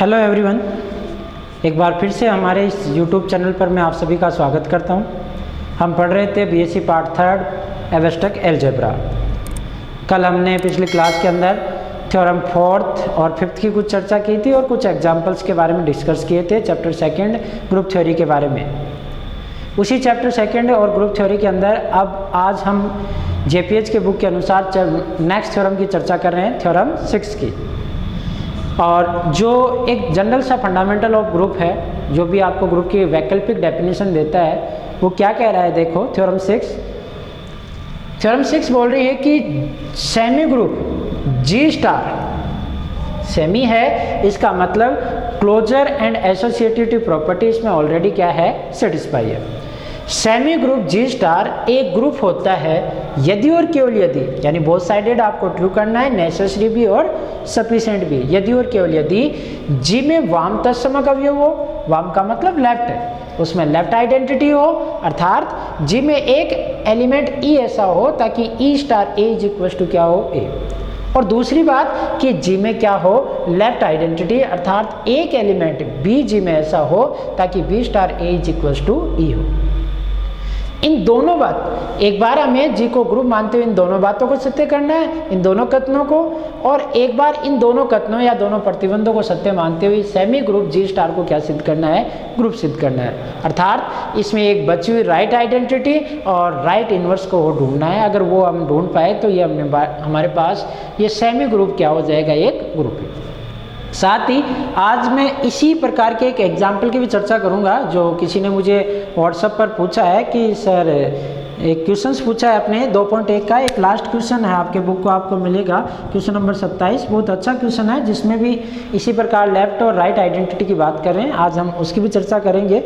Hello everyone, एक बार फिर से हमारे इस यूट्यूब चैनल पर मैं आप सभी का स्वागत करता हूं। हम पढ़ रहे थे बीएससी पार्ट 3 एब्स्ट्रैक्ट अलजेब्रा। कल हमने पिछली क्लास के अंदर थ्योरम 4th और 5th की कुछ चर्चा की थी और कुछ एग्जाम्पल्स के बारे में डिस्कस किए थे चैप्टर 2 ग्रुप थ्योरी के बारे में। उसी चैप्टर 2 और ग्रुप थ्योरी के अंदर अब आज हम जेपीएच के बुक के अनुसार नेक्स्ट थ्योरम की चर्चा कर रहे हैं, थ्योरम 6 की। और जो एक जनरल सा फंडामेंटल ऑफ ग्रुप है, जो भी आपको ग्रुप की वैकल्पिक डेफिनेशन देता है, वो क्या कह रहा है देखो। थ्योरम 6 बोल रही है कि सेमी ग्रुप जी स्टार सेमी है, इसका मतलब क्लोजर एंड एसोसिएटिव प्रॉपर्टी इसमें ऑलरेडी क्या है, सेटिस्फाई है। सेमी ग्रुप जी स्टार एक ग्रुप होता है यदि और केवल यदि, यानी बोथ साइडेड आपको ट्रू करना है, नेसेसरी भी और सफिशिएंट भी, यदि और केवल यदि जी में वाम तत्समक अवयव हो, वाम का मतलब लेफ्ट है, उसमें लेफ्ट आइडेंटिटी हो, अर्थात जी में एक एलिमेंट ई ऐसा हो ताकि e star A is equal to क्या हो, ए। और दूसरी बात कि जी में क्या हो, लेफ्ट आइडेंटिटी, अर्थात एक एलिमेंट बी जी में ऐसा हो ताकि B star A is equal to e हो। इन दोनों बात, एक बार हमें जी को ग्रुप मानते हुए इन दोनों बातों को सत्य करना है, इन दोनों कथनों को, और एक बार इन दोनों कथनों या दोनों प्रतिबंधों को सत्य मानते हुए सेमी ग्रुप जी स्टार को क्या सिद्ध करना है, ग्रुप सिद्ध करना है। अर्थात इसमें एक बची हुई राइट आइडेंटिटी और राइट इनवर्स को वो ढूंढना है। अगर वो हम ढूंढ पाए तो ये हमारे पास ये सेमी ग्रुप क्या हो जाएगा, एक ग्रुप है। साथ ही आज मैं इसी प्रकार के एक एग्जाम्पल की भी चर्चा करूंगा, जो किसी ने मुझे व्हाट्सएप पर पूछा है कि सर एक क्वेश्चंस पूछा है अपने 2.1 का, एक लास्ट क्वेश्चन है, आपके बुक को आपको मिलेगा, क्वेश्चन नंबर 27, बहुत अच्छा क्वेश्चन है, जिसमें भी इसी प्रकार लेफ्ट और राइट आइडेंटिटी की बात कर रहे हैं। आज हम उसकी भी चर्चा करेंगे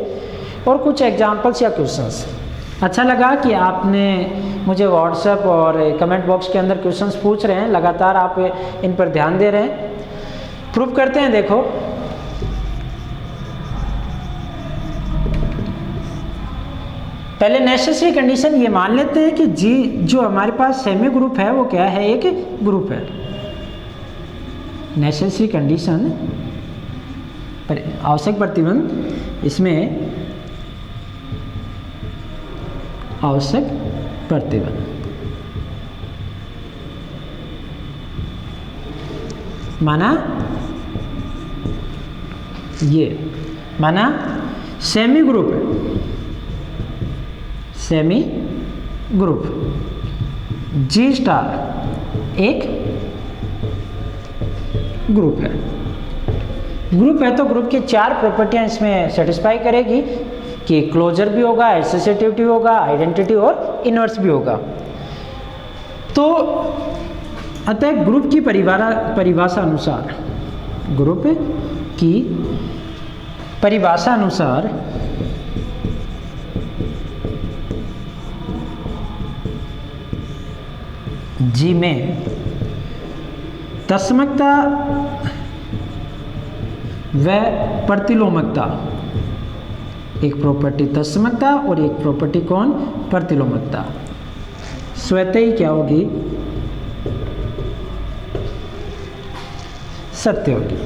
और कुछ एग्जाम्पल्स या क्वेश्चंस। अच्छा लगा कि आपने मुझे व्हाट्सएप और कमेंट बॉक्स के अंदर क्वेश्चंस पूछ रहे हैं, लगातार आप इन पर ध्यान दे रहे हैं। प्रूफ करते हैं, देखो पहले नेसेसरी कंडीशन ये मान लेते हैं कि जी जो हमारे पास सेमी ग्रुप है वो क्या है, एक ग्रुप है। नेसेसरी कंडीशन आवश्यक प्रतिबंध, इसमें आवश्यक प्रतिबंध माना, ये माना सेमी ग्रुप है, सेमी ग्रुप जी स्टार एक ग्रुप है। ग्रुप है तो ग्रुप की 4 प्रॉपर्टियां इसमें सेटिस्फाई करेगी कि क्लोजर भी होगा, एसोसिएटिविटी होगा, आइडेंटिटी और इनवर्स भी होगा। तो अतः ग्रुप की परिभाषा अनुसार, ग्रुप की परिभाषा अनुसार जी में तत्समकता व प्रतिलोमकता, एक प्रॉपर्टी तत्समकता और एक प्रॉपर्टी कौन, प्रतिलोमकता, स्वतः ही क्या होगी, सत्य होगी।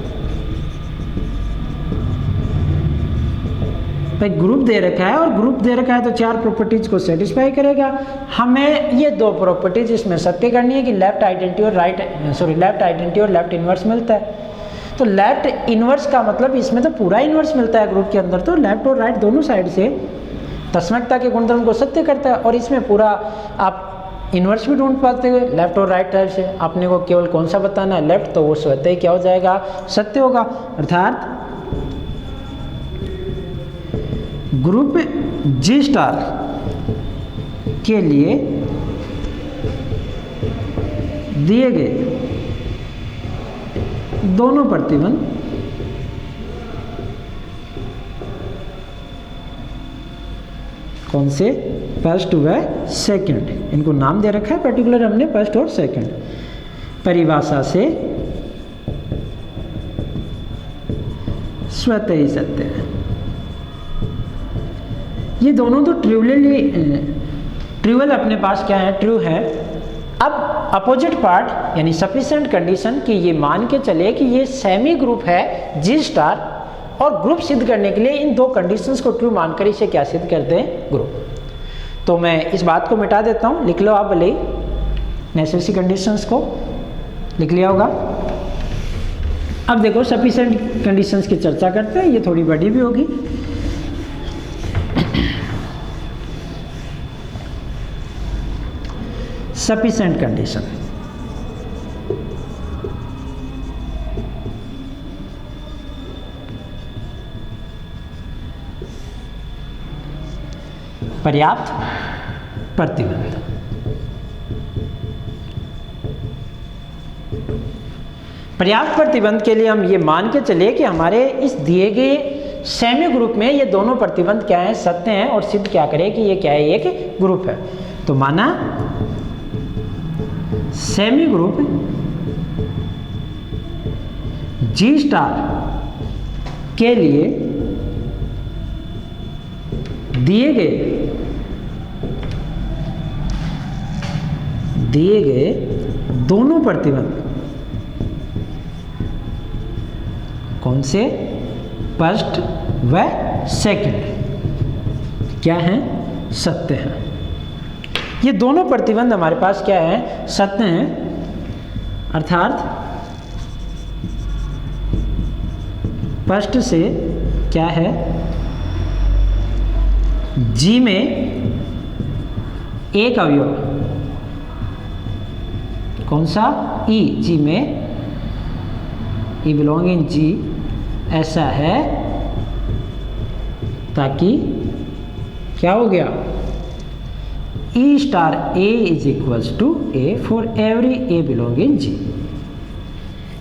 भाई ग्रुप दे रखा है और ग्रुप दे रखा है तो 4 प्रॉपर्टीज को सेटिस्फाई करेगा। हमें ये 2 प्रॉपर्टीज इसमें सत्य करनी है कि लेफ्ट आइडेंटिटी और लेफ्ट इनवर्स मिलता है। तो लेफ्ट इनवर्स का मतलब इसमें तो पूरा इनवर्स मिलता है ग्रुप के अंदर, तो लेफ्ट और राइट दोनों साइड से तत्समकता के गुणधर्म को सत्य करता है। और इसमें पूरा आप इनवर्स भी ढूंढ पाते हुए लेफ्ट और राइट साइड से, आपने को केवल कौन सा बताना है, लेफ्ट, तो वो स्वतः ही क्या हो जाएगा, सत्य होगा। अर्थात ग्रुप जी स्टार के लिए दिए गए दोनों प्रतिबंध कौन से, फर्स्ट व सेकंड, इनको नाम दे रखा है पर्टिकुलर हमने, फर्स्ट और सेकंड, परिभाषा से स्वतः ही सत्य है। ये दोनों तो ट्रिवल अपने पास क्या है, ट्रू है, अब अपोजिट पार्ट यानी सफिशिएंट कंडीशन कि ये मान के चले कि ये सेमी ग्रुप है जी स्टार, और ग्रुप सिद्ध करने के लिए इन दो कंडीशंस को ट्रू मानकर इसे क्या सिद्ध करते हैं, ग्रुप। तो मैं इस बात को मिटा देता हूँ, लिख लो आप भले नेसेसरी कंडीशंस को लिख लिया होगा। अब देखो सफिशिएंट कंडीशंस की चर्चा करते हैं, ये थोड़ी बड़ी भी होगी। सफिशिएंट कंडीशन, पर्याप्त प्रतिबंध। पर्याप्त प्रतिबंध के लिए हम ये मान के चले कि हमारे इस दिए गए सेमी ग्रुप में ये दोनों प्रतिबंध क्या हैं, सत्य हैं, और सिद्ध क्या करें कि ये क्या है, एक ग्रुप है। तो माना सेमी ग्रुप जी स्टार के लिए दिए गए दोनों प्रतिबंध कौन से, फर्स्ट व सेकंड, क्या हैं, सत्य हैं। ये दोनों प्रतिबंध हमारे पास क्या है, सत्य हैं, अर्थात फर्स्ट से क्या है, जी में एक अवयव, कौन सा, ई, जी में, ई बिलोंग इन जी, ऐसा है ताकि क्या हो गया, e star A is equals to a for every a belong in g.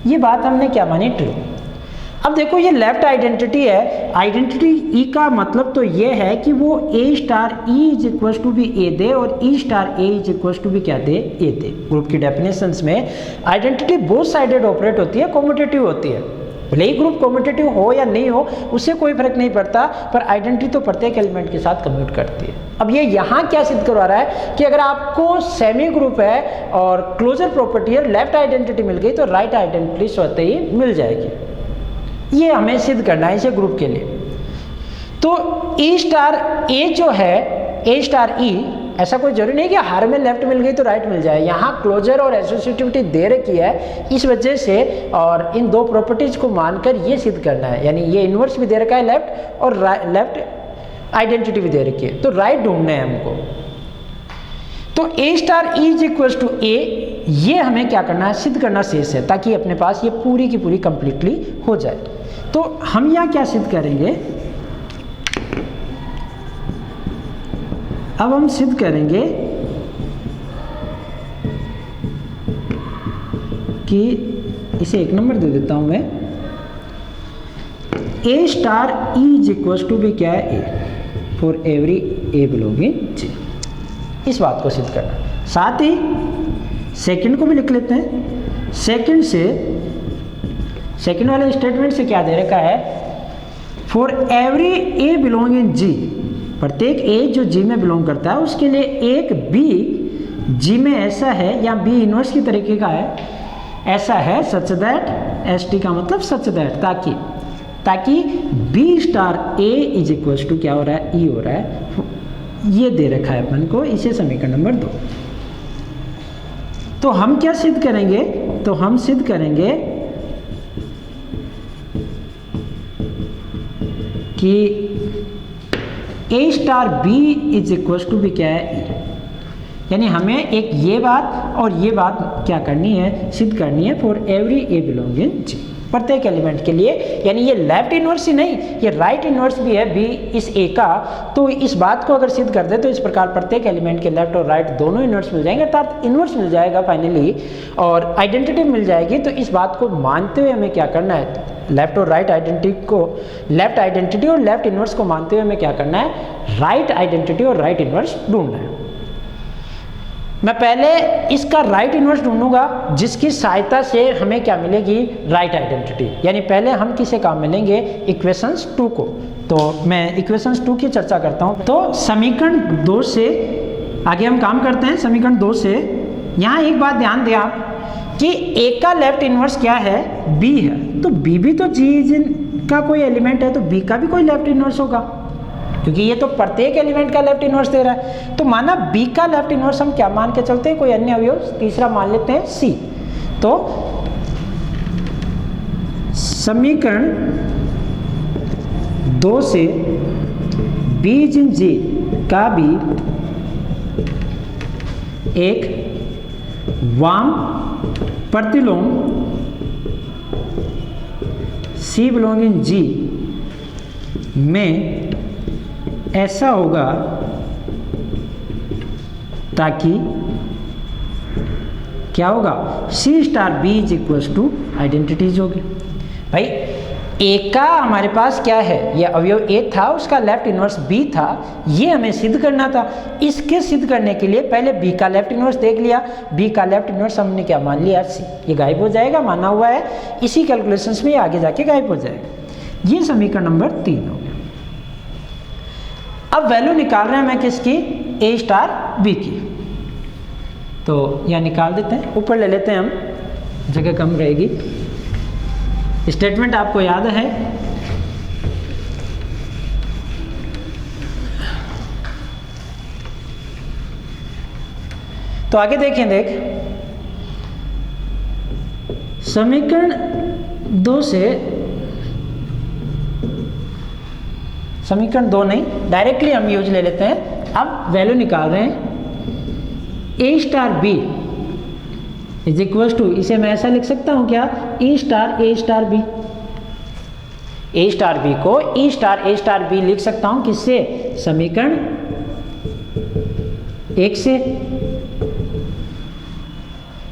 ये बात हमने क्या मानी, ट्रू। अब देखो ये लेफ्ट आइडेंटिटी है, आइडेंटिटी ई का मतलब तो ये है कि वो a star e is equals to भी ए दे और e star A is equals to भी क्या दे, ए दे। ग्रुप की डेफिनेशंस में आइडेंटिटी बोथ साइडेड ऑपरेट होती है, कॉम्यूटेटिव होती है। भले ही ग्रुप कॉम्यूटेटिव हो या नहीं हो उससे कोई फर्क नहीं पड़ता, पर आइडेंटिटी तो प्रत्येक एलिमेंट के साथ कम्यूट करती है। अब ये यहाँ क्या सिद्ध करवा रहा है कि अगर आपको सेमी ग्रुप है और क्लोजर प्रॉपर्टी है, लेफ्ट आइडेंटिटी मिल गई तो राइट आइडेंटिटी स्वतः ही मिल जाएगी। ये हमें सिद्ध करना है इसे ग्रुप के लिए। तो ई स्टार ए जो है, ए स्टार ई, ऐसा कोई जरूरी नहीं कि हर में लेफ्ट मिल गई तो राइट मिल जाए। यहाँ क्लोजर और एसोसिएटिविटी दे रखी है, इस वजह से और इन दो प्रॉपर्टीज को मानकर ये सिद्ध करना है। यानी ये इन्वर्स भी दे रखा है लेफ्ट, और लेफ्ट आइडेंटिटी भी दे रखी है, तो राइट ढूंढना है हमको। तो a star e is equal to a, ये हमें क्या करना है, सिद्ध करना शेष है, ताकि अपने पास ये पूरी की पूरी कंप्लीटली हो जाए। तो हम यहाँ क्या सिद्ध करेंगे, अब हम सिद्ध करेंगे कि इसे एक नंबर दे देता हूं मैं, a star e is equal to भी क्या है, a for every a belonging g. इस बात को सिद्ध करना, साथ ही सेकंड को भी लिख लेते हैं। सेकंड से, सेकंड वाले स्टेटमेंट से क्या दे रखा है, फॉर एवरी ए बिलोंगिंग जी, प्रत्येक ए जो जी में बिलोंग करता है उसके लिए एक बी जी में ऐसा है, या बी इनवर्स की तरीके का है, ऐसा है सच दैट, एस टी का मतलब सच दैट, ताकि B star A is equal to क्या हो रहा है, ई हो रहा है, ये दे रखा है अपन को, इसे समीकरण नंबर 2। तो हम क्या सिद्ध करेंगे, तो हम सिद्ध करेंगे कि a star b is equal to भी क्या है, ई। यानी हमें एक ये बात और ये बात क्या करनी है, सिद्ध करनी है फॉर एवरी ए बिलोंगिंग जी, प्रत्येक एलिमेंट के लिए। यानी ये लेफ्ट इनवर्स ही नहीं, ये राइट इनवर्स भी है बी इस ए का। तो इस बात को अगर सिद्ध कर दे तो इस प्रकार प्रत्येक एलिमेंट के लेफ्ट और राइट दोनों इनवर्स मिल जाएंगे, अर्थात इनवर्स मिल जाएगा फाइनली, और आइडेंटिटी मिल जाएगी। तो इस बात को मानते हुए हमें क्या करना है, लेफ्ट और राइट आइडेंटिटी को, लेफ्ट आइडेंटिटी और लेफ्ट इनवर्स को मानते हुए हमें क्या करना है, राइट आइडेंटिटी और राइट इनवर्स ढूंढना है। मैं पहले इसका राइट इनवर्स ढूंढूंगा, जिसकी सहायता से हमें क्या मिलेगी, राइट आइडेंटिटी। यानी पहले हम किसे काम मिलेंगे, इक्वेशंस 2 को। तो मैं इक्वेशंस 2 की चर्चा करता हूं। तो समीकरण 2 से आगे हम काम करते हैं। समीकरण 2 से यहाँ एक बात ध्यान दें आप कि ए का लेफ्ट इनवर्स क्या है, बी है, तो बी भी तो जी का कोई एलिमेंट है, तो बी का भी कोई लेफ्ट इनवर्स होगा, क्योंकि ये तो प्रत्येक एलिमेंट का लेफ्ट इनवर्स दे रहा है। तो माना बी का लेफ्ट इनवर्स हम क्या मान के चलते हैं, कोई अन्य अवयव, तीसरा मान लेते हैं सी। तो समीकरण 2 से बी जिन जी का भी एक वाम प्रतिलोम सी बिलोंगिंग जी में ऐसा होगा ताकि क्या होगा, c star b is equals to identities होगी। भाई ए का हमारे पास क्या है, ये अवयव ए था, उसका लेफ्ट इनवर्स बी था, ये हमें सिद्ध करना था। इसके सिद्ध करने के लिए पहले बी का लेफ्ट इनवर्स देख लिया, बी का लेफ्ट इनवर्स हमने क्या मान लिया, सी। ये गायब हो जाएगा, माना हुआ है, इसी कैलकुलेशंस में आगे जाके गायब हो जाएगा। ये समीकरण नंबर 3 हो गया। अब वैल्यू निकाल रहे हैं मैं किसकी, ए स्टार बी की, तो यह निकाल देते हैं, ऊपर ले लेते हैं हम, जगह कम रहेगी। स्टेटमेंट आपको याद है, तो आगे देखें, देख समीकरण 2 से, समीकरण 2 नहीं, डायरेक्टली हम यूज ले लेते हैं। अब वैल्यू निकाल रहे हैं, a star b is equal to, इसे मैं ऐसा लिख सकता हूं क्या, a star b. A star b को ए स्टार बी लिख सकता हूं किससे, समीकरण 1 से।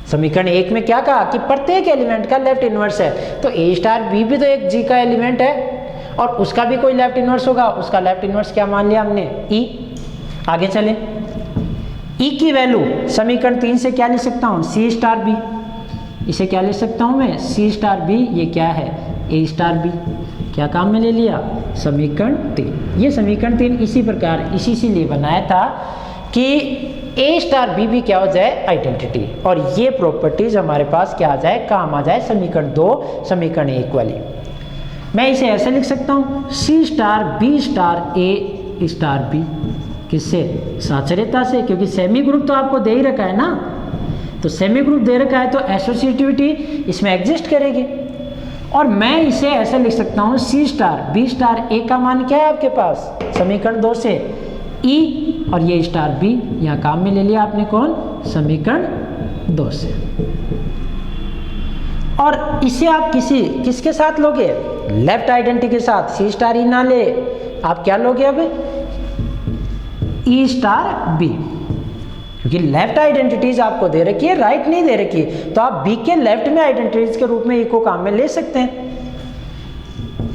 समीकरण 1 में क्या कहा कि प्रत्येक एलिमेंट का लेफ्ट इनवर्स है, तो ए स्टार बी भी तो एक जी का एलिमेंट है और उसका भी कोई लेफ्ट इनवर्स होगा, उसका लेफ्ट इनवर्स क्या मान लिया हमने, ई। आगे चले, ई की वैल्यू समीकरण 3 से क्या लिख सकता हूँ, सी स्टार बी। इसे क्या लिख सकता हूँ मैं, सी स्टार बी, ये क्या है, ए स्टार बी। क्या काम में ले लिया, समीकरण 3। ये समीकरण 3 इसी प्रकार इसीलिए बनाया था कि ए स्टार बी भी क्या हो जाए, आइडेंटिटी, और ये प्रॉपर्टीज हमारे पास क्या आ जाए, काम आ जाए समीकरण 2 समीकरण 1 वाली। मैं इसे ऐसे लिख सकता हूँ, सी स्टार बी स्टार ए स्टार बी। किससे, साचर्यता से, क्योंकि सेमी ग्रुप तो आपको दे ही रखा है ना, तो सेमी ग्रुप दे रखा है तो एसोसिएटिविटी इसमें एग्जिस्ट करेगी। और मैं इसे ऐसे लिख सकता हूँ, सी स्टार बी स्टार ए का मान क्या है आपके पास, समीकरण 2 से ई, और ये स्टार बी यहाँ काम में ले लिया आपने, कौन, समीकरण 2 से। और इसे आप किसके साथ लोगे, लेफ्ट आइडेंटिटी के साथ, सी स्टार ई ना ले, आप क्या लोगे अब, ई स्टार बी, क्योंकि लेफ्ट आइडेंटिटीज आपको दे रखी है, राइट नहीं दे रखी, तो आप बी के लेफ्ट में आइडेंटिटीज के रूप में ई को काम में ले सकते हैं।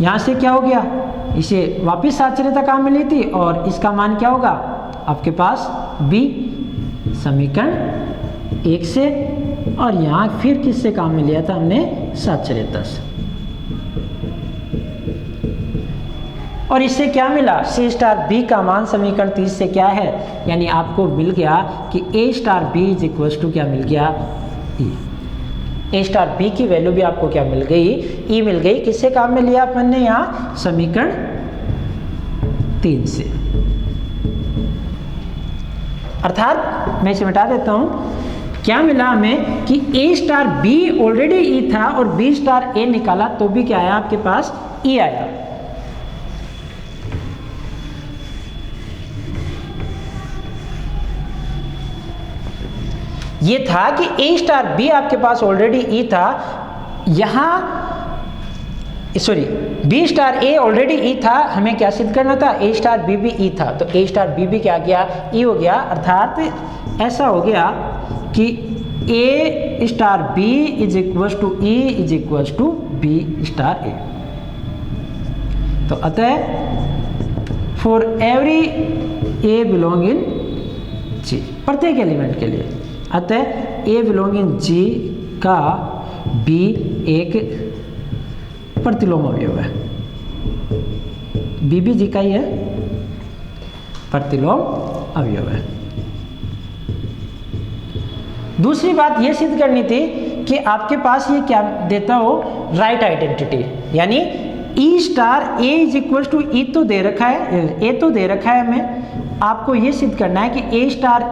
यहां से क्या हो गया, इसे वापिस साचर्यता काम में ली थी, और इसका मान क्या होगा आपके पास, बी, समीकरण 1 से, और यहां फिर किससे काम में लिया था हमने, साचर्यता से। और इससे क्या मिला, सी स्टार बी का मान समीकरण 30 से क्या है, यानी आपको मिल गया कि a star b is equal to क्या मिल गया, ई। ए स्टार बी की वैल्यू भी आपको क्या मिल गई, ई मिल गई। किससे काम में लिया अपन ने, यहाँ समीकरण 3 से। अर्थात मैं इसे मिटा देता हूँ, क्या मिला हमें कि a star B already E था और बी स्टार ए निकाला तो भी क्या आया आपके पास, ई आया। ये था कि ए स्टार बी आपके पास ऑलरेडी ई था, यहां सॉरी बी स्टार ए ऑलरेडी ई था, हमें क्या सिद्ध करना था, ए स्टार बी भी ई था, तो ए स्टार बी भी क्या गया, ई हो गया। अर्थात ऐसा हो गया कि a star b is equal to e is equal to b star a. तो अतः for every a belong in G, प्रत्येक एलिमेंट के लिए, अतः ए बिलोंग इन जी का बी एक प्रतिलोम अवयव है, बी भी जी का ही है, प्रतिलोम अवयव है। दूसरी बात ये सिद्ध करनी थी कि आपके पास ये क्या देता हो, राइट आइडेंटिटी, यानी e star A is equal to e तो दे रखा है, ए तो दे रखा है हमें, आपको ये सिद्ध करना है कि a star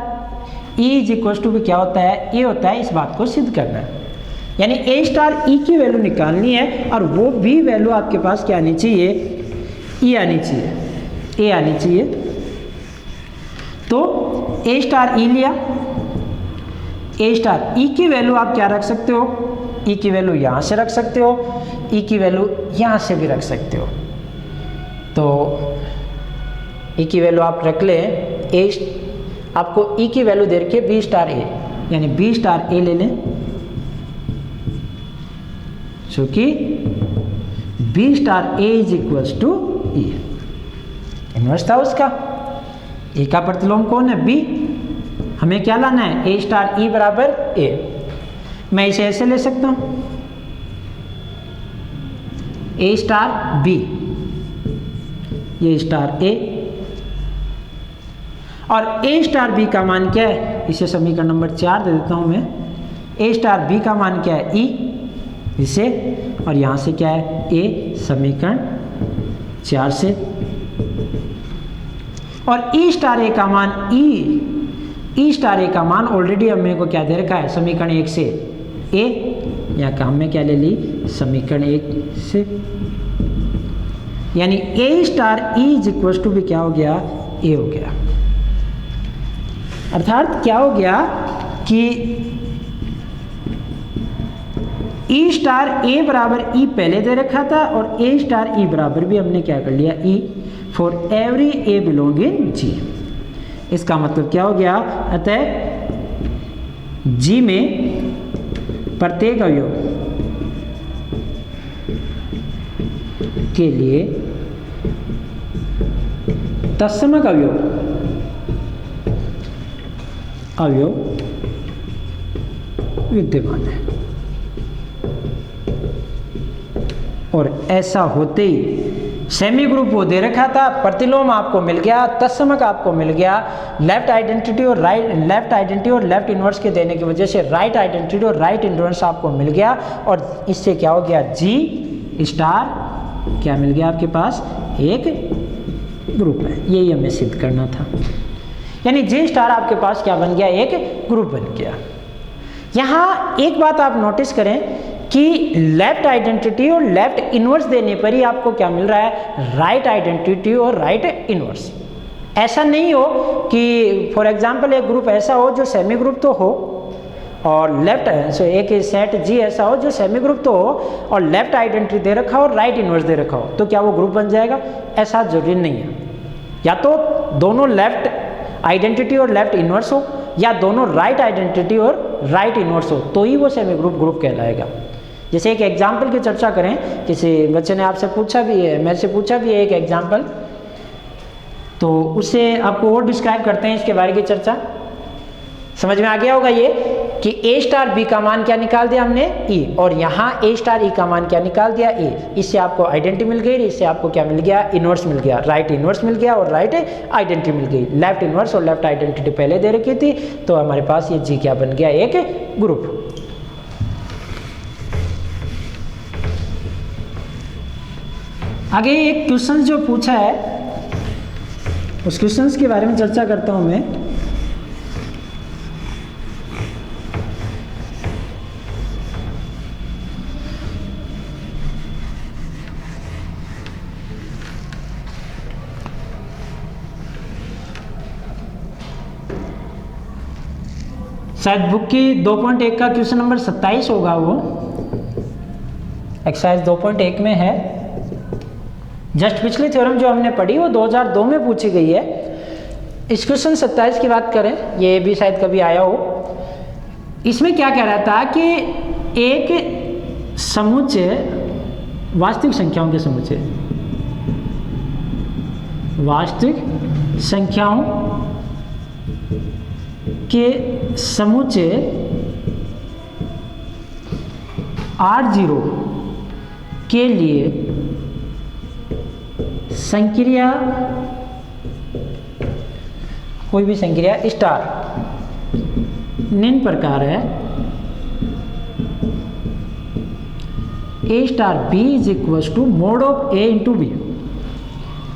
e is equal to भी क्या होता है, ए होता है, इस बात को सिद्ध करना है। यानी ए स्टार ई की वैल्यू निकालनी है और वो भी वैल्यू आपके पास क्या आनी चाहिए, ई आनी चाहिए, ए आनी चाहिए। तो ए स्टार ई लिया, ए स्टार ई की वैल्यू आप क्या रख सकते हो, ई की वैल्यू यहाँ से रख सकते हो, ई की वैल्यू यहाँ से भी रख सकते हो। तो ई की वैल्यू आप रख लें, ए आपको ई की वैल्यू दे रखी है बी स्टार ए, यानी बी स्टार ए ले लें, क्योंकि B star A is equals to E, inverse था उसका। ए का प्रतिलोम कौन है, बी, हमें क्या लाना है, ए स्टार ई बराबर ए। मैं इसे ऐसे ले सकता हूं, ए स्टार बी, ये स्टार ए, और ए स्टार बी का मान क्या है, इसे समीकरण नंबर 4 दे देता हूं मैं। ए स्टार बी का मान क्या है, ई, इसे, और यहां से क्या है, ए, समीकरण 4 से। और ई स्टार ए का मान, ई स्टार ए का मान ऑलरेडी अब मेरे को क्या दे रखा है, समीकरण 1 से ए, या काम में क्या ले ली, समीकरण 1 से, यानी a star e is equal to भी क्या हो गया, ए हो गया। अर्थात क्या हो गया कि ई स्टार ए बराबर ई पहले दे रखा था, और ए स्टार ई बराबर भी हमने क्या कर लिया, e, for every a belong in G. इसका मतलब क्या हो गया, अतः जी में प्रत्येक अवयव के लिए तत्समक अवयव विद्यमान है, और ऐसा होते ही सेमी ग्रुप वो दे रखा था, प्रतिलोम आपको मिल गया, तत्समक आपको मिल गया, लेफ्ट आइडेंटिटी और लेफ्ट इनवर्स के देने की वजह से राइट आइडेंटिटी और राइट इनवर्स आपको मिल गया, और इससे क्या हो गया, जी स्टार क्या मिल गया आपके पास, एक ग्रुप है। यही हमें सिद्ध करना था, यानी जी स्टार आपके पास क्या बन गया, एक ग्रुप बन गया। यहाँ एक बात आप नोटिस करें कि लेफ्ट आइडेंटिटी और लेफ्ट इनवर्स देने पर ही आपको क्या मिल रहा है, राइट आइडेंटिटी और राइट इनवर्स। ऐसा नहीं हो कि फॉर एग्जांपल एक ग्रुप ऐसा हो जो सेमी ग्रुप तो हो, और लेफ्ट एक सेट जी ऐसा हो जो सेमी ग्रुप तो हो और लेफ्ट आइडेंटिटी दे रखा हो और राइट इनवर्स दे रखा हो, तो क्या वो ग्रुप बन जाएगा, ऐसा जरूरी नहीं है। या तो दोनों लेफ्ट आइडेंटिटी और लेफ्ट इनवर्स हो, या दोनों राइट आइडेंटिटी और राइट इनवर्स हो, तो ही वो सेमी ग्रुप कहलाएगा। जैसे एक एग्जाम्पल की चर्चा करें, किसी बच्चे ने आपसे पूछा भी है, मेरे से पूछा भी है एक एग्जाम्पल, तो उससे आपको और डिस्क्राइब करते हैं इसके बारे की चर्चा। समझ में आ गया होगा ये कि ए स्टार बी का मान क्या निकाल दिया हमने, ई, और यहाँ ए स्टार ई का मान क्या निकाल दिया, ए। इससे आपको आइडेंटिटी मिल गई, इससे आपको क्या मिल गया, इनवर्स मिल गया, राइट इनवर्स मिल गया और राइट आइडेंटिटी मिल गई। लेफ्ट इनवर्स और लेफ्ट आइडेंटिटी पहले दे रखी थी, तो हमारे पास ये जी क्या बन गया, एक ग्रुप। आगे एक क्वेश्चन जो पूछा है, उस क्वेश्चंस के बारे में चर्चा करता हूं मैं। शायद बुक की 2.1 का क्वेश्चन नंबर 27 होगा, वो एक्सरसाइज 2.1 में है। जस्ट पिछली थ्योरम जो हमने पढ़ी वो 2002 में पूछी गई है। इस क्वेश्चन 27 की बात करें, ये भी शायद कभी आया हो। इसमें क्या कह रहा था कि एक समुच्चय, वास्तविक संख्याओं के समुच्चय, वास्तविक संख्याओं के समुच्चय R0 के लिए संक्रिया, कोई भी संक्रिया स्टार निम्न प्रकार है, a star b is equal to mod of a into b.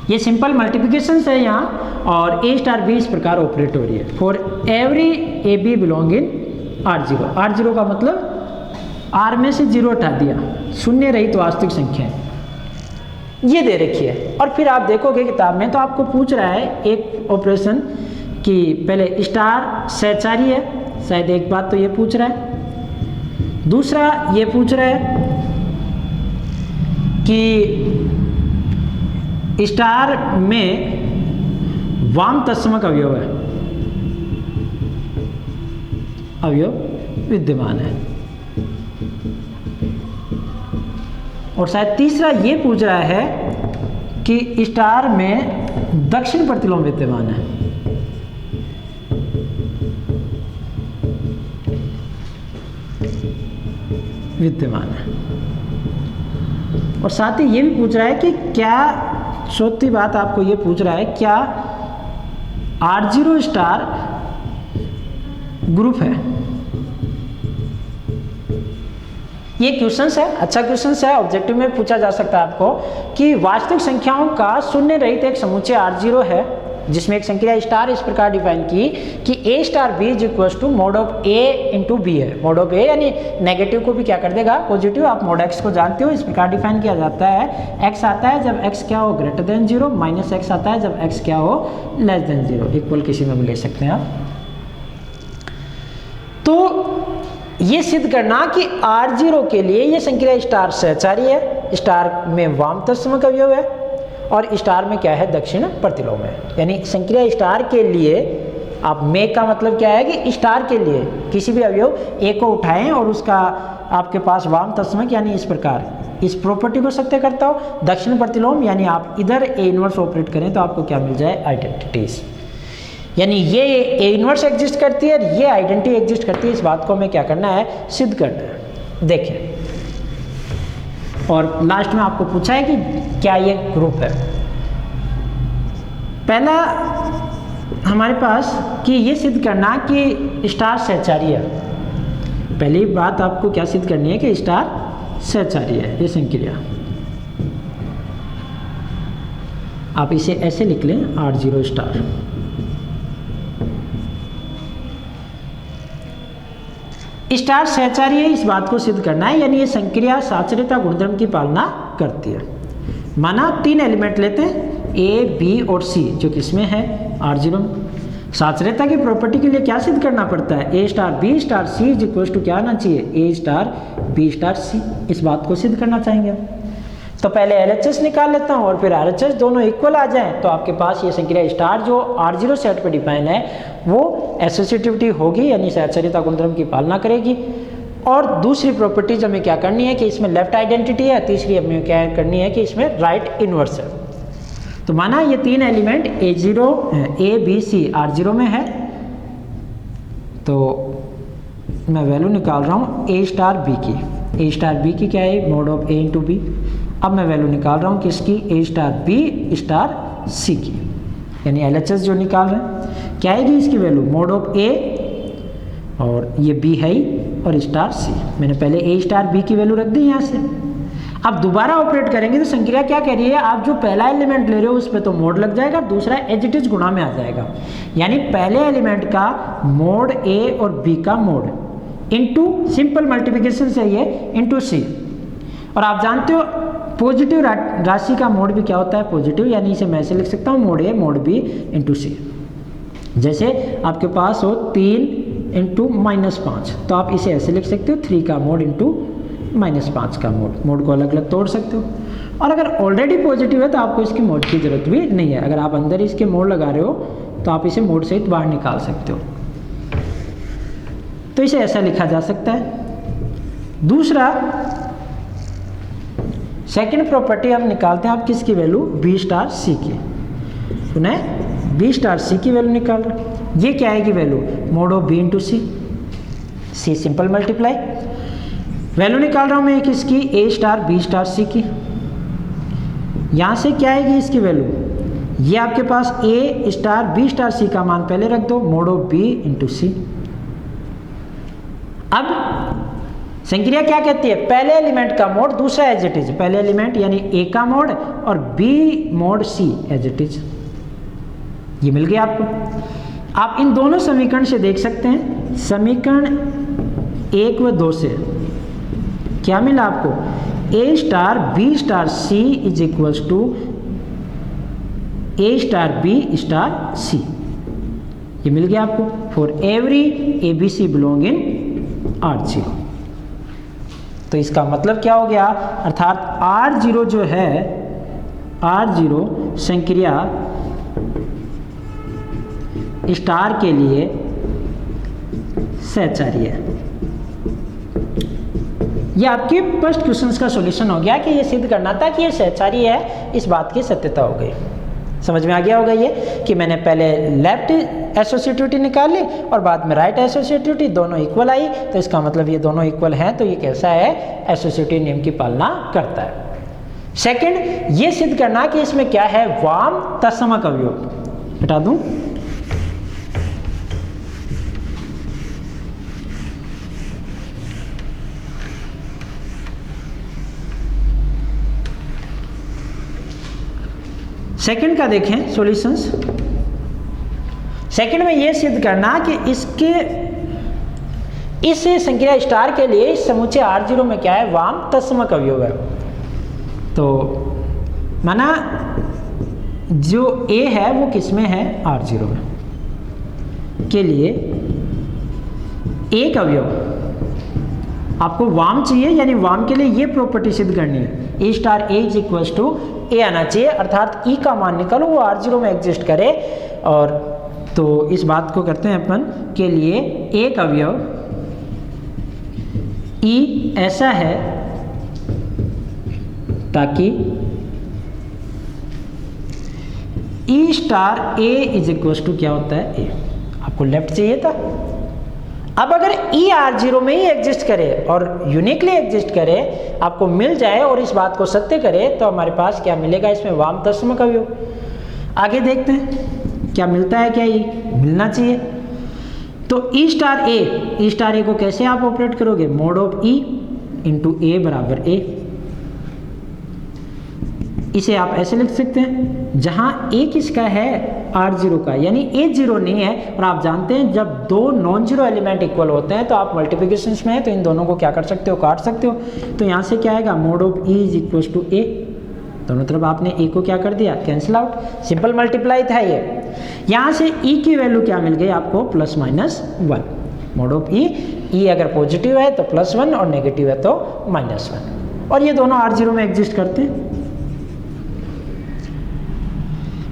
ये सिंपल मल्टीप्लिकेशन है यहाँ, और ए स्टार बी इस प्रकार ऑपरेट हो रही है for every A B belong in R0। R0 का मतलब R में से 0 हटा दिया, शून्य रहित वास्तविक संख्या ये दे रखी है। और फिर आप देखोगे किताब में तो आपको पूछ रहा है एक ऑपरेशन कि पहले स्टार सहचारी है, शायद एक बात तो ये पूछ रहा है। दूसरा ये पूछ रहा है कि स्टार में वाम तत्समक अवयव है, अवयव विद्यमान है। और शायद तीसरा ये पूछ रहा है कि स्टार में दक्षिण प्रतिलोम विद्यमान है। और साथ ही ये भी पूछ रहा है कि क्या, चौथी बात आपको ये पूछ रहा है, क्या R0 स्टार ग्रुप है। ये क्वेश्चंस है, अच्छा क्वेश्चंस है, ऑब्जेक्टिव में पूछा जा सकता है आपको कि वास्तविक संख्याओं का शून्य रहित एक समुच्चय R0 है जिसमें एक संख्या स्टार इस प्रकार डिफाइन की कि a star b is equal to mod of a into b है। मोड ऑफ ए यानी नेगेटिव को भी क्या कर देगा, पॉजिटिव। आप मोड एक्स को जानते हो, इस प्रकार डिफाइन किया जाता है। एक्स आता है जब एक्स क्या हो ग्रेटर देन 0, माइनस एक्स आता है जब एक्स क्या हो लेस देन 0, इक्वल किसी में भी ले सकते हैं आप। तो ये सिद्ध करना कि R0 के लिए ये संख्या स्टार सहचारी है, स्टार में वाम तत्समक अवयव है और स्टार में क्या है, दक्षिण प्रतिलोम है। यानी संख्या स्टार के लिए आप में का मतलब क्या है कि स्टार के लिए किसी भी अवयव ए को उठाएं और उसका आपके पास वाम तत्समक यानी इस प्रकार इस प्रॉपर्टी को सत्य करता हो। दक्षिण प्रतिलोम यानी आप इधर ए इनवर्स ऑपरेट करें तो आपको क्या मिल जाए, आइडेंटिटीज। यानी ये ए इनवर्स एग्जिस्ट करती है, ये आइडेंटिटी एग्जिस्ट करती है। इस बात को हमें क्या करना है, सिद्ध करना है। देखें, और लास्ट में आपको पूछा है कि क्या ये ग्रुप है। पहला हमारे पास कि ये सिद्ध करना कि स्टार सहचारी है। पहली बात आपको क्या सिद्ध करनी है कि स्टार सहचारी है। ये संक्रिया आप इसे ऐसे लिख लें, R0 स्टार। स्टार सहचारी है, इस बात को सिद्ध करना है, यानी ये संक्रिया साचर्यता गुणधर्म की पालना करती है। माना 3 एलिमेंट लेते हैं ए, बी और सी, जो किसमें है, R0 में। साचर्यता की प्रॉपर्टी के लिए क्या सिद्ध करना पड़ता है, a star b star c is equal to क्या आना चाहिए, a star b star c. इस बात को सिद्ध करना चाहेंगे। तो पहले LHS निकाल लेता हूँ और फिर RHS दोनों इक्वल आ जाएं तो आपके पास ये संख्या स्टार जो R0 सेट पे डिफाइन है वो एसोसिएटिविटी होगी, यानी साचर्यता गुणधर्म की पालना करेगी। और दूसरी प्रॉपर्टीज हमें क्या करनी है कि इसमें लेफ्ट आइडेंटिटी है, तीसरी हमें क्या करनी है कि इसमें राइट इनवर्स है। तो माना ये 3 element A0 A B C R0 में है, तो मैं वैल्यू निकाल रहा हूँ A स्टार B की। A स्टार B की क्या है, mod of A into B. अब मैं वैल्यू निकाल रहा हूँ किसकी, A star B star C की, यानी LHS जो निकाल रहे हैं। क्या आएगी इसकी वैल्यू, मोड ऑफ A और ये B है ही और स्टार C। मैंने पहले A स्टार B की वैल्यू रख दी यहाँ से। अब दोबारा ऑपरेट करेंगे तो संक्रिया क्या कह रही है, आप जो पहला एलिमेंट ले रहे हो उस पर तो मोड लग जाएगा, दूसरा एज इट इज गुणा में आ जाएगा। यानी पहले एलिमेंट का मोड A और B का मोड इनटू सिंपल मल्टीप्लिकेशन से ये इनटू C। और आप जानते हो पॉजिटिव राशि का मोड भी क्या होता है, पॉजिटिव, यानी इसे मैं ऐसे लिख सकता हूँ mode A mode B into C। जैसे आपके पास हो 3 इंटू -5, तो आप इसे ऐसे लिख सकते हो 3 का मोड इंटू -5 का मोड। मोड को अलग अलग तोड़ सकते हो। और अगर ऑलरेडी पॉजिटिव है तो आपको इसकी मोड की जरूरत भी नहीं है। अगर आप अंदर इसके मोड लगा रहे हो तो आप इसे मोड सहित बाहर निकाल सकते हो। तो इसे ऐसा लिखा जा सकता है। दूसरा सेकेंड प्रॉपर्टी हम निकालते हैं, आप किसकी वैल्यू, B स्टार C की। पुनः B स्टार C की वैल्यू निकाल रहे हैं। ये क्या आएगी value, mode of B into C, C simple multiply. Value निकाल रहा हूँ मैं किसकी, A star B star C की। यहाँ से क्या आएगी इसकी वैल्यू, ये आपके पास A star B star C का मान पहले रख दो, mode of B into C। अब संक्रिया क्या कहती है, पहले एलिमेंट का मोड दूसरा एज इट इज, पहले एलिमेंट यानी ए का मोड और B mod C as it is, ये मिल गया आपको। आप इन दोनों समीकरण से देख सकते हैं, समीकरण 1 व 2 से क्या मिला आपको, a star b star c is equals to a star b star c, ये मिल गया आपको for every A b c belong in R0। तो इसका मतलब क्या हो गया, अर्थात R0 जो है, R0 संक्रिया स्टार के लिए सहचारी है। ये आपके फर्स्ट क्वेश्चंस का सॉल्यूशन हो गया कि ये सिद्ध करना था कि ये सहचारी है, इस बात की सत्यता हो गई। समझ में आ गया होगा ये कि मैंने पहले लेफ्ट एसोसिएटिविटी निकाल ली और बाद में राइट एसोसिएटिविटी, दोनों इक्वल आई, तो इसका मतलब ये दोनों इक्वल हैं, तो ये कैसा है, एसोसिएटिव नियम की पालना करता है। सेकंड, ये सिद्ध करना कि इसमें क्या है, वाम तत्समक अवयव। हटा दूं, सेकंड का देखें सॉल्यूशंस। सेकंड में यह सिद्ध करना कि इसके इस संक्रिया स्टार के लिए इस समूचे R0 में क्या है, वाम तत्समक अवयव है। तो माना जो A है वो किस में है, R0 में, के लिए एक अवयव आपको वाम चाहिए, यानी वाम के लिए ये प्रॉपर्टी सिद्ध करनी है, a star A is equals to a आना चाहिए, अर्थात ई का मान निकालो वो R0 में एग्जिस्ट करे। और तो इस बात को करते हैं अपन के लिए एक अवयव ई ऐसा है ताकि e star A is equals to क्या होता है, ए। आपको लेफ्ट चाहिए था। अब अगर ई R0 में ही एग्जिस्ट करे और यूनिकली एग्जिस्ट करे, आपको मिल जाए और इस बात को सत्य करे, तो हमारे पास क्या मिलेगा, इसमें वाम तत्समक अवयव। आगे देखते हैं क्या मिलता है, क्या ई मिलना चाहिए। तो ई स्टार ए को कैसे आप ऑपरेट करोगे, मोड ऑफ ई इंटू ए बराबर ए। इसे आप ऐसे लिख सकते हैं, जहां ए किसका है, R0 का, यानी ए 0 नहीं है। और आप जानते हैं जब दो नॉन जीरो एलिमेंट इक्वल होते हैं तो आप मल्टीप्लिकेशन में है तो इन दोनों को क्या कर सकते हो, काट सकते हो। तो यहाँ से क्या आएगा, mod of e is equal to a, दोनों तरफ आपने ए को क्या कर दिया, कैंसिल आउट, सिंपल मल्टीप्लाई था ये। यहाँ से ई की वैल्यू क्या मिल गई आपको, +-1। मोड ऑफ ई अगर पॉजिटिव है तो +1 और नेगेटिव है तो -1, और ये दोनों R0 में एग्जिस्ट करते हैं।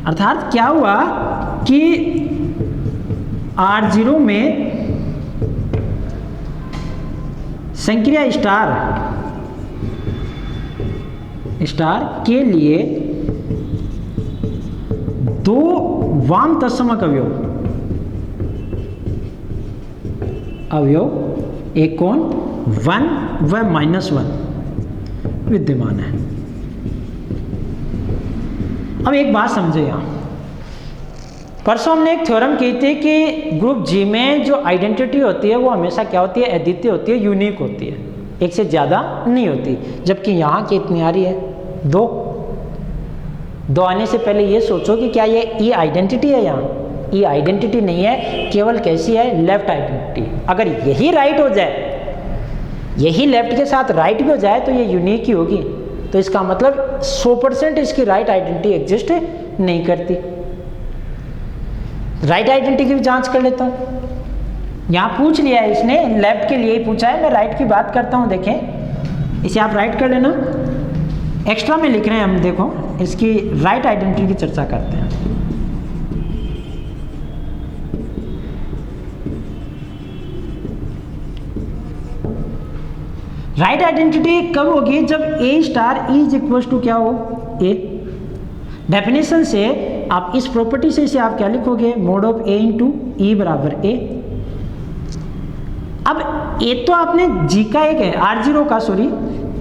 अर्थात क्या हुआ कि R0 में संक्रिया स्टार के लिए दो वाम तत्समक अवयव एक कोण 1 व -1 विद्यमान है। अब एक बात समझे, यहाँ परसों हमने एक थ्योरम की थी कि ग्रुप जी में जो आइडेंटिटी होती है वो हमेशा क्या होती है, अद्वितीय होती है, यूनिक होती है, एक से ज़्यादा नहीं होती। जबकि यहाँ कितनी आ रही है, दो आने से पहले ये सोचो कि क्या ये ई आइडेंटिटी है, यहाँ ई आइडेंटिटी नहीं है, केवल कैसी है, लेफ्ट आइडेंटिटी। अगर यही राइट हो जाए, यही लेफ्ट के साथ राइट भी हो जाए तो ये यूनिक ही होगी। तो इसका मतलब 100% इसकी राइट आइडेंटिटी एग्जिस्ट नहीं करती। राइट आइडेंटिटी की भी जांच कर लेता हूँ। यहाँ पूछ लिया है इसने, लेफ्ट के लिए ही पूछा है, मैं राइट की बात करता हूँ। देखें, इसे आप राइट कर लेना, एक्स्ट्रा में लिख रहे हैं हम, देखो इसकी राइट आइडेंटिटी की चर्चा करते हैं। राइट आइडेंटिटी कब होगी, जब a star e is equal to क्या हो, ए। डेफिनेशन से आप इस प्रॉपर्टी से इसे आप क्या लिखोगे, मोड ऑफ ए इंटू ई बराबर ए। अब ए तो आपने जी का एक है, R0 का, सॉरी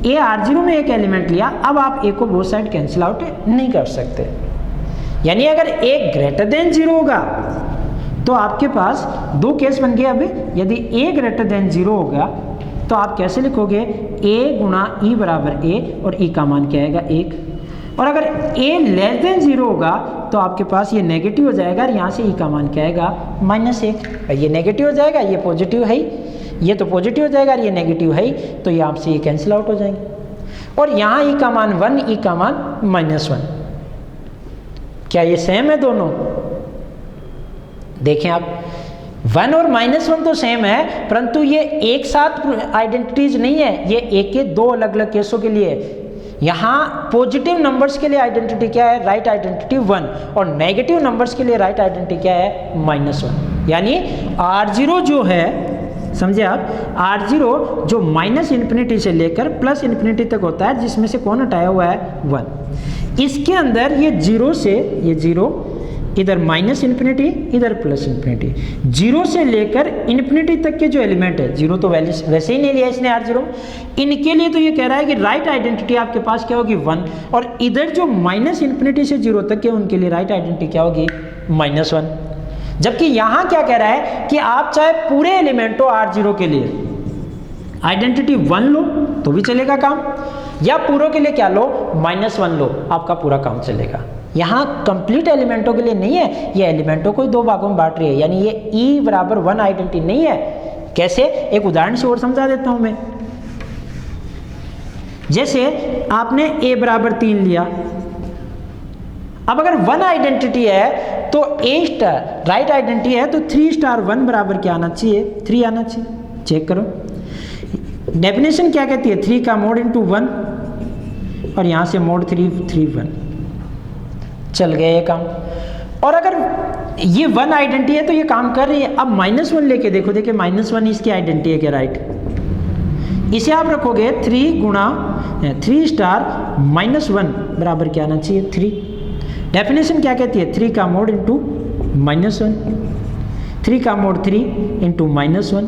ए R0 में एक एलिमेंट लिया। अब आप ए को बोथ साइड कैंसिल आउट नहीं कर सकते, यानी अगर ए ग्रेटर देन 0 होगा तो आपके पास दो केस बन गए। अब यदि a ग्रेटर देन 0 हो गया तो आप कैसे लिखोगे, a गुणा e बराबर a, और e का मान क्या आएगा 1। और अगर a लेस देन 0 होगा तो आपके पास ये नेगेटिव हो जाएगा, और यहाँ से e का मान क्या आएगा -1। ये नेगेटिव हो जाएगा, ये पॉजिटिव है, ये तो पॉजिटिव हो जाएगा और ये नेगेटिव है, तो ये आपसे ये कैंसिल आउट हो जाएंगे। और यहाँ e का मान 1, e का मान -1। क्या ये सेम है दोनों? देखें आप, 1 और -1 तो सेम है, परंतु ये एक साथ आइडेंटिटीज नहीं है, ये एक के दो अलग अलग केसों के लिए है। यहाँ पॉजिटिव नंबर्स के लिए आइडेंटिटी क्या है, राइट आइडेंटिटी 1, और नेगेटिव नंबर्स के लिए राइट आइडेंटिटी क्या है, -1। यानी R0 जो है, समझे आप, R0 जो -∞ से लेकर +∞ तक होता है, जिसमें से कौन हटाया हुआ है, 1। इसके अंदर ये 0 से, ये 0 इधर -∞, इधर +∞, 0 से लेकर इन्फिनिटी तक के जो एलिमेंट है, 0 तो वैसे ही नहीं लिया इसने R0, इनके लिए तो ये कह रहा है कि राइट आइडेंटिटी आपके पास क्या होगी, 1, और इधर जो -∞ से 0 तक के उनके लिए राइट आइडेंटिटी क्या होगी, -1। जबकि यहाँ क्या कह रहा है कि आप चाहे पूरे एलिमेंट हो R0 के लिए आइडेंटिटी 1 लो तो भी चलेगा काम, या पूरों के लिए क्या लो, -1 लो, आपका पूरा काम चलेगा। यहाँ कंप्लीट एलिमेंटों के लिए नहीं है, ये एलिमेंटों को दो भागों में बांट रही है, यानी ये e बराबर 1 आइडेंटिटी नहीं है। कैसे, एक उदाहरण से और समझा देता हूं मैं। जैसे आपने a बराबर 3 लिया, अब अगर 1 आइडेंटिटी है तो a स्टार राइट आइडेंटिटी है, तो 3 स्टार 1 बराबर क्या आना चाहिए, 3 आना चाहिए। चेक करो, डेफिनेशन क्या कहती है, 3 का मोड इंटू 1, और यहाँ से मोड 3 1, चल गया ये काम। और अगर ये 1 आइडेंटिटी है तो ये काम कर रही है। अब -1 लेके देखो, देखिए -1 इसकी आइडेंटिटी है क्या, राइट। इसे आप रखोगे 3 गुणा 3 स्टार -1 बराबर क्या आना चाहिए, 3। डेफिनेशन क्या कहती है, 3 का मोड इंटू -1, 3 का मोड 3 इंटू -1,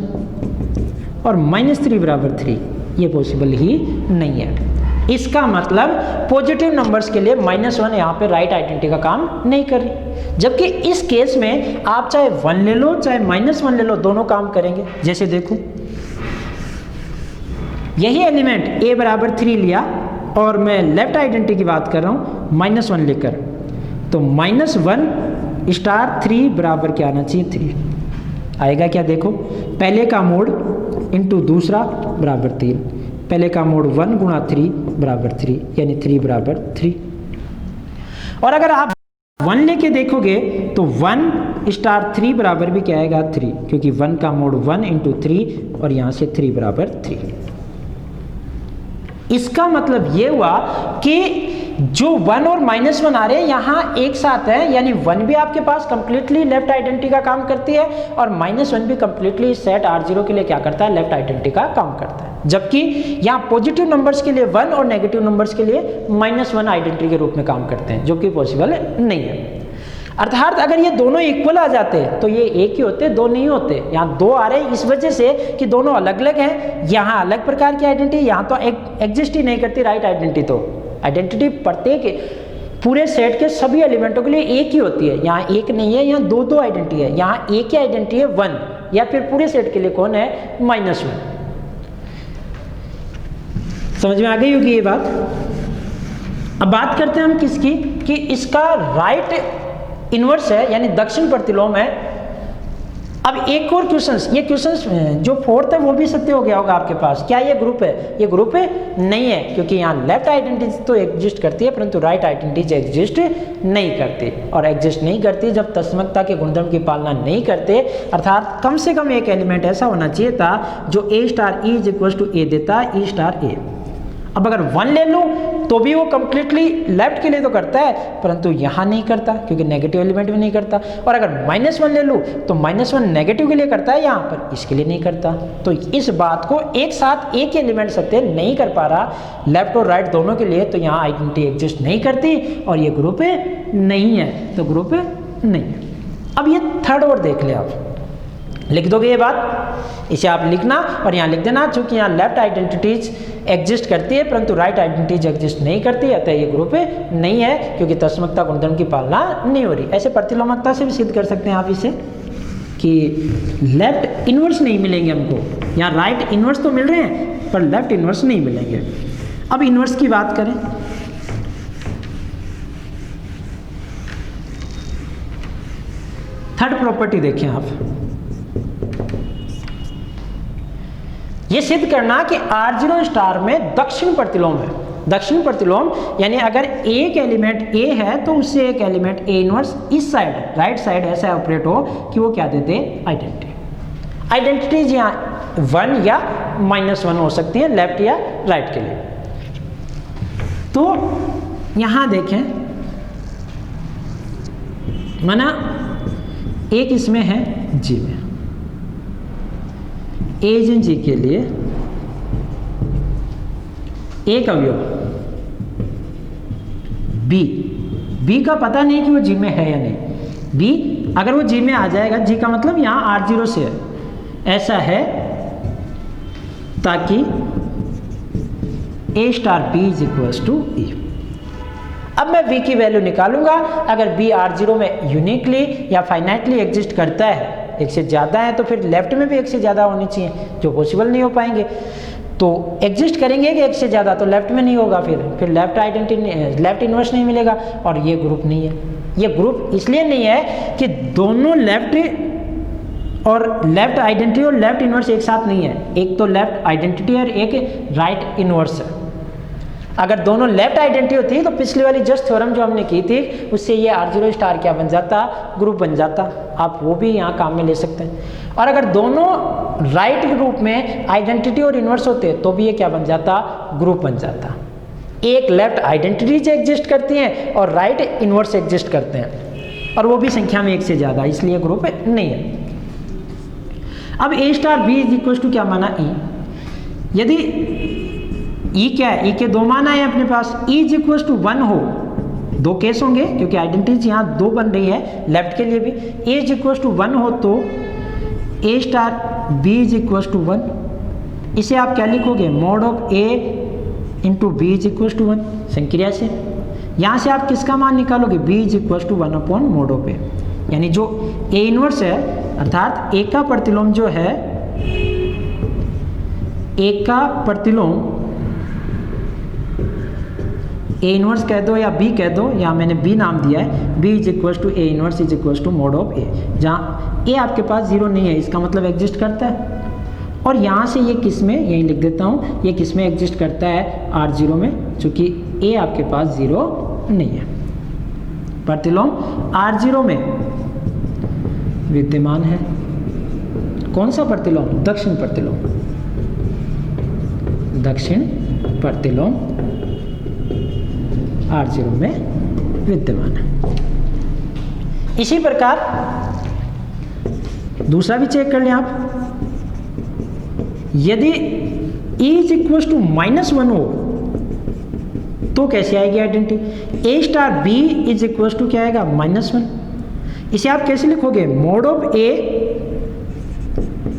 और -3 बराबर 3, ये पॉसिबल ही नहीं है। इसका मतलब पॉजिटिव नंबर्स के लिए -1 यहाँ पे राइट आइडेंटिटी का काम नहीं कर रही। जबकि इस केस में आप चाहे 1 ले लो चाहे -1 ले लो, दोनों काम करेंगे। जैसे देखो, यही एलिमेंट a बराबर 3 लिया, और मैं लेफ्ट आइडेंटिटी की बात कर रहा हूँ -1 लेकर, तो -1 स्टार 3 बराबर क्या आना चाहिए, 3 आएगा क्या। देखो, पहले का मोड इंटू दूसरा बराबर 3, पहले का मोड 1 गुणा 3 बराबर 3, यानी 3 बराबर 3। और अगर आप 1 लेके देखोगे तो 1 स्टार 3 बराबर भी क्या आएगा, 3, क्योंकि 1 का मोड 1 इंटू 3, और यहाँ से 3 बराबर 3। इसका मतलब ये हुआ कि जो 1 और -1 आ रहे हैं यहाँ एक साथ है, यानी 1 भी आपके पास कंप्लीटली लेफ्ट आइडेंटिटी का काम करती है, और -1 भी कंप्लीटली सेट R0 के लिए क्या करता है, लेफ्ट आइडेंटिटी का काम करता है। जबकि यहाँ पॉजिटिव नंबर्स के लिए 1 और नेगेटिव नंबर्स के लिए -1 आइडेंटिटी के रूप में काम करते हैं, जो कि पॉसिबल नहीं है। अर्थात अगर ये दोनों इक्वल आ जाते तो ये एक ही होते, दो नहीं होते। यहाँ 2 आ रहे हैं इस वजह से कि दोनों अलग अलग हैं, यहाँ अलग प्रकार की आइडेंटिटी, यहाँ तो एग्जिस्ट ही नहीं करती राइट आइडेंटिटी। तो आइडेंटिटी प्रत्येक पूरे सेट के सभी एलिमेंटों के लिए एक ही होती है, यहाँ एक नहीं है, यहाँ दो आइडेंटिटी है। यहाँ एक ही आइडेंटिटी है 1, या फिर पूरे सेट के लिए कौन है, -1। समझ में आ गई होगी ये बात। अब बात करते हैं हम किसकी, कि इसका राइट इनवर्स है, यानी दक्षिण प्रतिलोम है। अब एक और क्वेश्चंस, ये क्वेश्चंस जो 4th है वो भी सत्य हो गया होगा आपके पास। क्या ये ग्रुप है, ये ग्रुप है नहीं है, क्योंकि यहाँ लेफ्ट आइडेंटिटी तो एग्जिस्ट करती है, परंतु राइट आइडेंटिटी एग्जिस्ट नहीं करती। और एग्जिस्ट नहीं करती जब तस्मकता के गुणधर्म की पालना नहीं करते, अर्थात कम से कम एक एलिमेंट ऐसा होना चाहिए था जो a star e is equal to a देता, e स्टार a। अब अगर 1 ले लूँ तो भी वो कंप्लीटली लेफ्ट के लिए तो करता है, परंतु यहाँ नहीं करता क्योंकि नेगेटिव एलिमेंट भी नहीं करता। और अगर -1 ले लूँ तो -1 नेगेटिव के लिए करता है, यहाँ पर इसके लिए नहीं करता। तो इस बात को एक साथ एक एलिमेंट सत्य नहीं कर पा रहा लेफ्ट और राइट दोनों के लिए, तो यहाँ आइडेंटिटी एग्जिस्ट नहीं करती और ये ग्रुप नहीं है, तो ग्रुप नहीं है। अब ये थर्ड और देख ले, आप लिख दोगे ये बात, इसे आप लिखना और यहाँ लिख देना, चूंकि यहाँ लेफ्ट आइडेंटिटीज एग्जिस्ट करती है परंतु राइट आइडेंटिटीज एग्जिस्ट नहीं करती, अतः ये ग्रुप नहीं है, क्योंकि तस्मकता गुणधर्म की पालना नहीं हो रही। ऐसे प्रतिलोमकता से भी सिद्ध कर सकते हैं आप इसे। कि लेफ्ट इन्वर्स नहीं मिलेंगे हमको, यहाँ राइट इन्वर्स तो मिल रहे हैं पर लेफ्ट इन्वर्स नहीं मिलेंगे। अब इन्वर्स की बात करें, थर्ड प्रॉपर्टी देखें आप, ये सिद्ध करना कि R0 स्टार में दक्षिण प्रतिलोम है। दक्षिण प्रतिलोम यानी अगर एक एलिमेंट A है तो उससे एक एलिमेंट A इनवर्स इस साइड राइट साइड ऐसा ऑपरेट हो कि वो क्या देते हैं, आइडेंटिटी। आइडेंटिटीज यहाँ 1 या -1 हो सकती है लेफ्ट या राइट के लिए। तो यहाँ देखें, माना एक इसमें है G में, एजेंट जी के लिए एक अवयव बी का पता नहीं कि वो जी में है या नहीं। बी अगर वो जी में आ जाएगा, जी का मतलब यहाँ R0 से है, ऐसा है ताकि A star B is equals to E। अब मैं V की वैल्यू निकालूंगा। अगर B R0 में यूनिकली या फाइनाइटली एग्जिस्ट करता है, एक से ज़्यादा है, तो फिर लेफ्ट में भी एक से ज़्यादा होनी चाहिए, जो पॉसिबल नहीं हो पाएंगे। तो एग्जिस्ट करेंगे कि एक से ज़्यादा, तो लेफ्ट में नहीं होगा, फिर लेफ्ट आइडेंटिटी लेफ्ट इन्वर्स नहीं मिलेगा और ये ग्रुप नहीं है। ये ग्रुप इसलिए नहीं है कि दोनों लेफ्ट और लेफ्ट आइडेंटिटी और लेफ्ट इन्वर्स एक साथ नहीं है, एक तो लेफ्ट आइडेंटिटी और एक राइट इन्वर्स है। अगर दोनों लेफ्ट आइडेंटिटी होती तो पिछली वाली जस्ट थ्योरम जो हमने की थी उससे ये R0 स्टार क्या बन जाता, ग्रुप बन जाता। आप वो भी यहाँ काम में ले सकते हैं। और अगर दोनों राइट ग्रुप में आइडेंटिटी और इन्वर्स होते तो भी ये क्या बन जाता, ग्रुप बन जाता। एक लेफ्ट आइडेंटिटीज एग्जिस्ट करती हैं और राइट इन्वर्स एग्जिस्ट करते हैं, और वो भी संख्या में एक से ज़्यादा, इसलिए ग्रुप नहीं है। अब A star B is equal to क्या माना, E। यदि E क्या है, E के दो मान आए अपने पास, E इज इक्वल टू 1 हो, दो केस होंगे क्योंकि आइडेंटिटीज यहाँ दो बन रही है लेफ्ट के लिए भी। A इज इक्वल टू 1 हो तो A star B is equal to 1। इसे आप क्या लिखोगे, mod of A into B is equal to 1 संक्रिया से। यहाँ से आप किसका मान निकालोगे, B is equal to 1 upon mod of A, यानी जो A इनवर्स है अर्थात A का प्रतिलोम जो है, A का प्रतिलोम A इनवर्स कह दो या B कह दो, या मैंने B नाम दिया है, B is equal to A inverse is equal to mod of A। जहाँ A आपके पास 0 नहीं है, इसका मतलब एग्जिस्ट करता है। और यहाँ से ये किस में, यही लिख देता हूँ, ये किस में एग्जिस्ट करता है, R0 में, चूँकि A आपके पास 0 नहीं है। प्रतिलोम R0 में विद्यमान है। कौन सा प्रतिलोम, दक्षिण प्रतिलोम, दक्षिण प्रतिलोम R0 में विद्यमान है। इसी प्रकार दूसरा भी चेक कर लें आप, यदि E इज इक्वल टू -1 हो तो कैसे आएगी identity, A star B is equal to क्या आएगा, -1। इसे आप कैसे लिखोगे, mod of A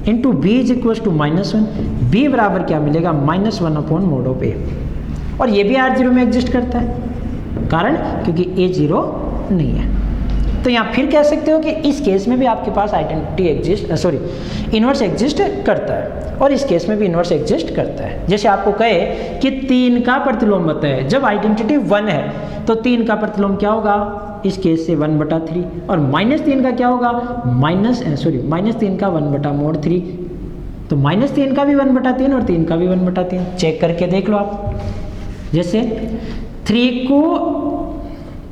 into B is equal to -1। B बराबर क्या मिलेगा, -1 अपॉन मॉड ऑफ A। और ये भी R0 में एग्जिस्ट करता है, कारण क्योंकि A 0 नहीं है। तो यहाँ फिर कह सकते हो कि इस केस में भी आपके पास आइडेंटिटी एग्जिस्ट इन्वर्स एग्जिस्ट करता है, और इस केस में भी इन्वर्स एग्जिस्ट करता है। जैसे आपको कहे कि 3 का प्रतिलोम बताए, जब आइडेंटिटी 1 है तो 3 का प्रतिलोम क्या होगा, इस केस से 1/3, और -3 का क्या होगा, -3 का 1/mod3। तो -3 का भी 1/3 और 3 का भी 1/3 चेक करके देख लो आप। जैसे 3 को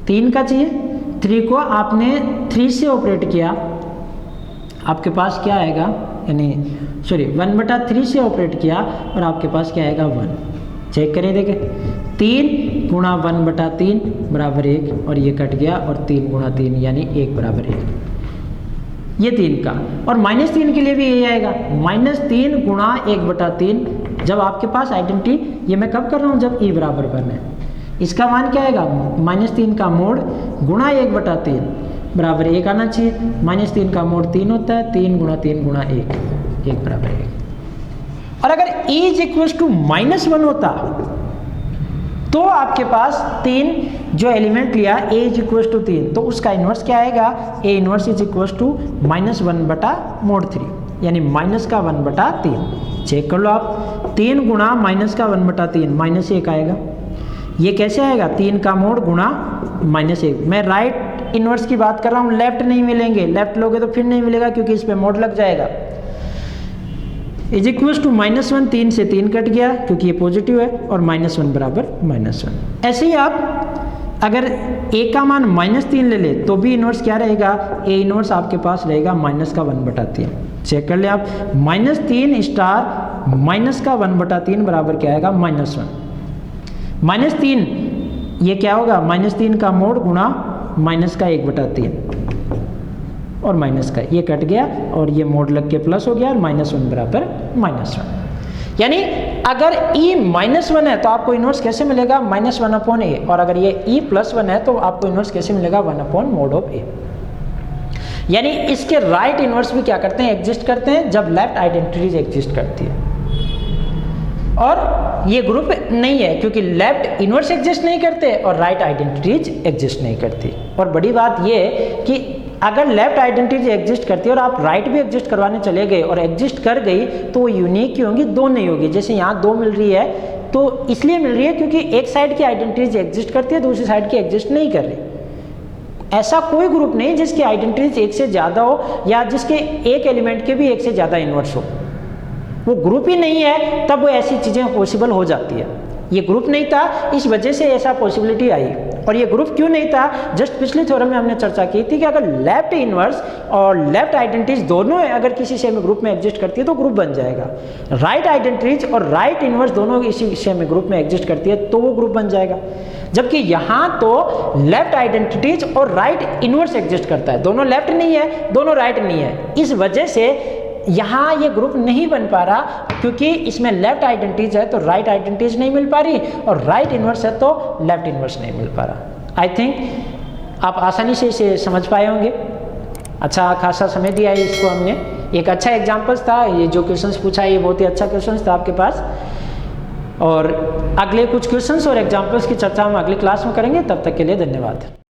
3 का चाहिए, 3 को आपने 3 से ऑपरेट किया, आपके पास क्या आएगा, यानी 1/3 से ऑपरेट किया और आपके पास क्या आएगा, 1। चेक करें देखें, 3 गुणा 1/3 बराबर 1, और ये कट गया, और 3 गुणा 3 यानी 1 बराबर 1। ये 3 का, और -3 के लिए भी यही आएगा, -3 गुणा 1/3। जब आपके पास आइडेंटिटी, ये मैं कब कर रहा हूँ, जब E बराबर 1 है, इसका मान क्या आएगा, -3 का मोड गुणा 1/3 बराबर 1 आना चाहिए। -3 का मोड 3 होता है, 3 गुणा 3 गुणा 1 बराबर 1। और अगर E इज इक्वल टू -1 होता तो आपके पास 3 जो एलिमेंट लिया a इज इक्वल टू 3, तो उसका इन्वर्स क्या आएगा, a inverse is equal to -1/mod 3, यानी माइनस का 1/3। चेक कर लो आप, 3 गुणा माइनस का 1/3 -1 आएगा। ये कैसे आएगा, 3 का मोड गुणा -1। मैं राइट इन्वर्स की बात कर रहा हूँ, लेफ्ट नहीं मिलेंगे, लेफ्ट लोगे तो फिर नहीं मिलेगा क्योंकि इस पे मोड लग जाएगा। इज इक्वल टू -1, 3 से 3 कट गया क्योंकि ये पॉजिटिव है, और -1 बराबर -1। ऐसे ही आप अगर a का मान -3 ले ले तो भी इन्वर्स क्या रहेगा, a इन्वर्स आपके पास रहेगा माइनस का 1/3। चेक कर ले आप, -3 स्टार माइनस का 1/3 बराबर क्या आएगा, -1। -3 ये क्या होगा, -3 का मोड गुणा माइनस का 1/3 और माइनस का ये कट गया और ये मोड लग के प्लस हो गया और -1 बराबर -1। यानी अगर e -1 है तो आपको इन्वर्स कैसे मिलेगा, -1/a, और अगर ये e +1 है तो आपको इन्वर्स कैसे मिलेगा, 1/mod ऑफ a। यानी इसके राइट इन्वर्स भी क्या करते हैं, एग्जिस्ट करते हैं जब लेफ्ट आइडेंटिटीज एग्जिस्ट करती है। और ये ग्रुप नहीं है क्योंकि लेफ्ट इन्वर्स एग्जिस्ट नहीं करते और राइट आइडेंटिटीज एग्जिस्ट नहीं करती। और बड़ी बात ये कि अगर लेफ्ट आइडेंटिटी एग्जिस्ट करती है और आप राइट भी एग्जिस्ट करवाने चले गए और एग्जिस्ट कर गई तो वो यूनिक ही होंगी, 2 नहीं होगी। जैसे यहाँ 2 मिल रही है तो इसलिए मिल रही है क्योंकि एक साइड की आइडेंटिटीज एग्जिस्ट करती है, दूसरी साइड की एग्जिस्ट नहीं कर रही। ऐसा कोई ग्रुप नहीं जिसकी आइडेंटिटीज एक से ज़्यादा हो या जिसके एक एलिमेंट के भी एक से ज़्यादा इन्वर्स हो। वो ग्रुप ही नहीं है तब वो ऐसी चीज़ें पॉसिबल हो जाती है। ये ग्रुप नहीं था, इस वजह से ऐसा पॉसिबिलिटी आई। और ये ग्रुप क्यों नहीं था, जस्ट पिछले थ्योरम में हमने चर्चा की थी कि अगर लेफ्ट इन्वर्स और लेफ्ट आइडेंटिटीज दोनों अगर किसी सेम ग्रुप में एग्जिस्ट करती है तो ग्रुप बन जाएगा। राइट आइडेंटिटीज और राइट इन्वर्स दोनों इसी सेम ग्रुप में एग्जिस्ट करती है तो वो ग्रुप बन जाएगा। जबकि यहाँ तो लेफ्ट आइडेंटिटीज और राइट इन्वर्स एग्जिस्ट करता है, दोनों लेफ्ट नहीं है, दोनों राइट नहीं है। इस वजह से यहाँ ये ग्रुप नहीं बन पा रहा क्योंकि इसमें लेफ्ट आइडेंटिटीज है तो राइट आइडेंटिटीज नहीं मिल पा रही और राइट इन्वर्स है तो लेफ्ट इन्वर्स नहीं मिल पा रहा। आई थिंक आप आसानी से इसे समझ पाए होंगे। अच्छा खासा समय दिया है इसको हमने, एक अच्छा एग्जाम्पल्स था ये जो क्वेश्चंस पूछा है, ये बहुत ही अच्छा क्वेश्चंस था आपके पास। और अगले कुछ क्वेश्चंस और एग्जाम्पल्स की चर्चा हम अगली क्लास में करेंगे। तब तक के लिए धन्यवाद।